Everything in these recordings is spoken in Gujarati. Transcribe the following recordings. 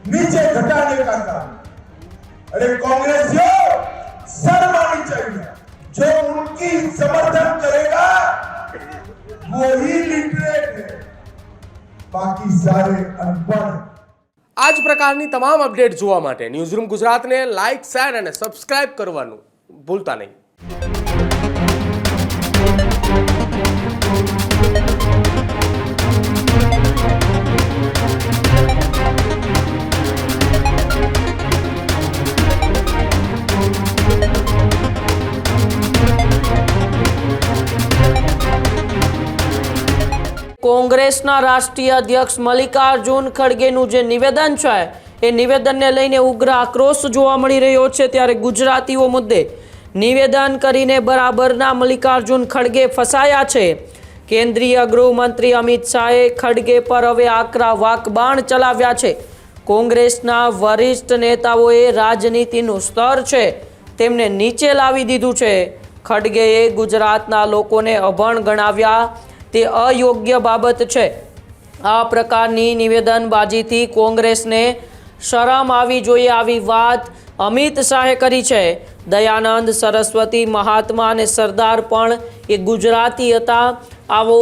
नीचे घटाने का काम। अरे कांग्रेसियों, शर्म आनी चाहिए। जो उनकी समर्थन करेगा वो ही लिटरेट है, बाकी सारे अनपढ़। આ જ પ્રકારની તમામ અપડેટ જોવા માટે ન્યૂઝરૂમ ગુજરાતને લાઇક, શેર અને સબસ્ક્રાઇબ કરવાનું ભૂલતા નહીં। કોંગ્રેસના રાષ્ટ્રીય અધ્યક્ષ મલ્લિકાર્જુન ખડગેનું જે નિવેદન છે એ નિવેદનને લઈને ઉગ્ર આક્રોશ જોવા મળી રહ્યો છે। ત્યારે ગુજરાતીઓ મુદ્દે નિવેદન કરીને બરાબરના મલ્લિકાર્જુન ખડગે ફસાયા છે। કેન્દ્રીય ગૃહમંત્રી અમિત શાહે ખડગે પર હવે આકરા વાકબાણ ચલાવ્યા છે। કોંગ્રેસના વરિષ્ઠ નેતાઓએ રાજનીતિનું સ્તર છે તેમને નીચે લાવી દીધું છે। ખડગેએ ગુજરાતના લોકોને અભણ ગણાવ્યા તે અયોગ્ય બાબત છે। આ પ્રકારની નિવેદનબાજીથી કોંગ્રેસને શરમ આવી જોઈએ, આવી વાત અમિત શાહે કરી છે। દયાનંદ સરસ્વતી, મહાત્મા અને સરદાર પણ એ ગુજરાતી હતા, આવો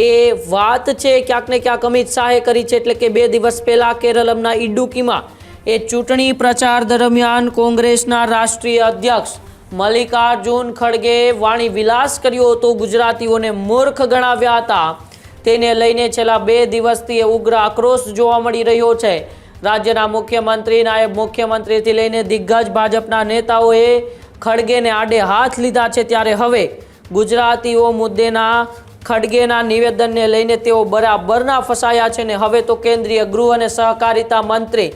એ વાત છે ક્યાંક ને ક્યાંક અમિત શાહે કરી છે। એટલે કે 2 દિવસ પહેલા કેરળમના ઇડુક્કીમાં એ ચૂંટણી પ્રચાર દરમિયાન કોંગ્રેસના રાષ્ટ્રીય અધ્યક્ષ મલ્લિકાર્જુન ખડગે વાણી વિલાસ કર્યો હતો, ગુજરાતીઓને મૂર્ખ ગણાવ્યા હતા। તેને લઈને છેલ્લા 2 દિવસથી ઉગ્ર આક્રોશ જોવા મળી રહ્યો છે। રાજ્યના મુખ્યમંત્રી, નાયબ મુખ્યમંત્રીથી લઈને દિગ્ગજ ભાજપના નેતાઓએ ખડગેને આડે હાથ લીધા છે। ત્યારે હવે ગુજરાતીઓ મુદ્દેના ખડગેના નિવેદનને લઈને તેઓ બરાબરના ફસાયા છે ને હવે તો કેન્દ્રીય ગૃહ અને સહકારિતા મંત્રી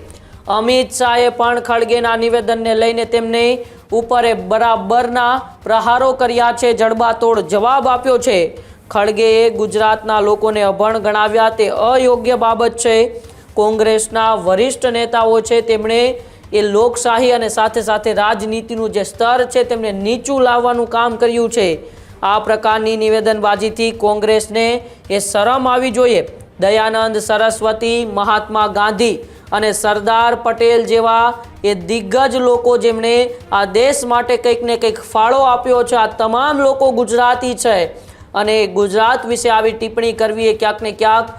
અમિત શાહે પણ ખડગેના નિવેદનને લઈને તેમને ઉપરે બરાબરના પ્રહારો કર્યા છે, જડબાતોડ જવાબ આપ્યો છે। ખડગેએ ગુજરાતના લોકોને અભણ ગણાવ્યા તે અયોગ્ય બાબત છે। કોંગ્રેસના વરિષ્ઠ નેતાઓ છે તેમણે એ લોકશાહી અને સાથે સાથે રાજનીતિનું જે સ્તર છે તેમને નીચું લાવવાનું કામ કર્યું છે। આ પ્રકારની નિવેદનબાજીથી કોંગ્રેસને એ શરમ આવી જોઈએ। દયાનંદ સરસ્વતી, મહાત્મા ગાંધી અને સરદાર પટેલ જેવા એ દિગ્ગજ લોકો જેમણે આ દેશ માટે કંઈક ને કંઈક ફાળો આપ્યો છે, આ તમામ લોકો ગુજરાતી છે અને ગુજરાત વિશે આવી ટિપ્પણી કરવી એ ક્યાંક ને ક્યાંક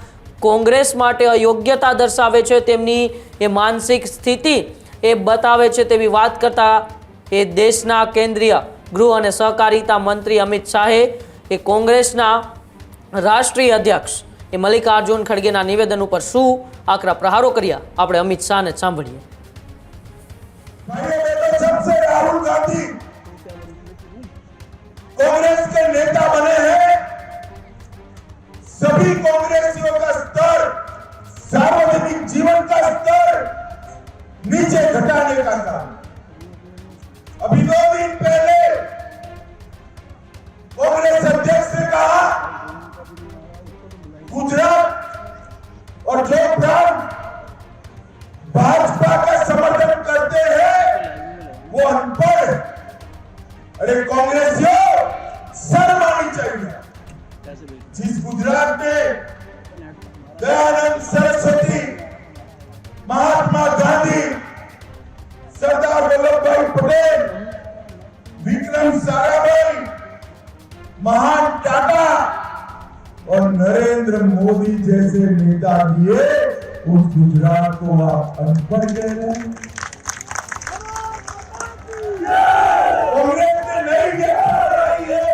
કોંગ્રેસ માટે અયોગ્યતા દર્શાવે છે, તેમની એ માનસિક સ્થિતિ એ બતાવે છે તેવી વાત કરતા એ દેશના કેન્દ્રીય ગૃહ અને સહકારિતા મંત્રી અમિત શાહે એ કોંગ્રેસના રાષ્ટ્રીય અધ્યક્ષ એ મલ્લિકાર્જુન ખડગેના નિવેદન ઉપર શું આકરા પ્રહારો કર્યા આપણે અમિત શાહને સાંભળીએ। सबसे राहुल गांधी कांग्रेस के नेता बने हैं। सभी कांग्रेसियों का स्तर, सार्वजनिक जीवन का स्तर नीचे घटाने का काम। अभी 2 दिन पहले कांग्रेस अध्यक्ष ने कहा गुजरात और जो प्रांत भाजपा का समर्थन करते हैं वो अनपढ़ है। अरे कांग्रेसियों, शर्म आनी चाहिए। जिस गुजरात में दयानंद सरस्वती, महात्मा गांधी, सरदार वल्लभभाई पटेल, विक्रम साराभाई, महान टाटा और नरेंद्र मोदी जैसे नेता दिए, उस गुजरात को आप अनपढ़ कह रहे हैं। कांग्रेस ने नई देखा रही है।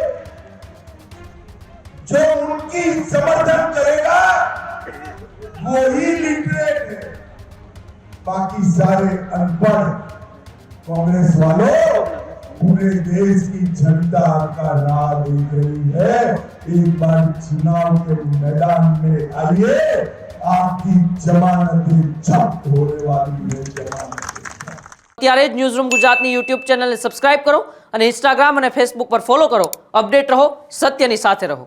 जो उनकी समर्थन करेगा वो ही लिटरेट है, बाकी सारे अनपढ़। कांग्रेस वालों, पूरे देश की जनता आपका राह देख रही है। एक बार चुनाव के मैदान में आइए, आपकी जमानतें जब्त होने वाली है। ત્યારે જ ન્યૂઝરૂમ ગુજરાતની યુટ્યુબ ચેનલને સબસ્ક્રાઇબ કરો અને ઇન્સ્ટાગ્રામ અને ફેસબુક પર ફોલો કરો। અપડેટ રહો, સત્યની સાથે રહો।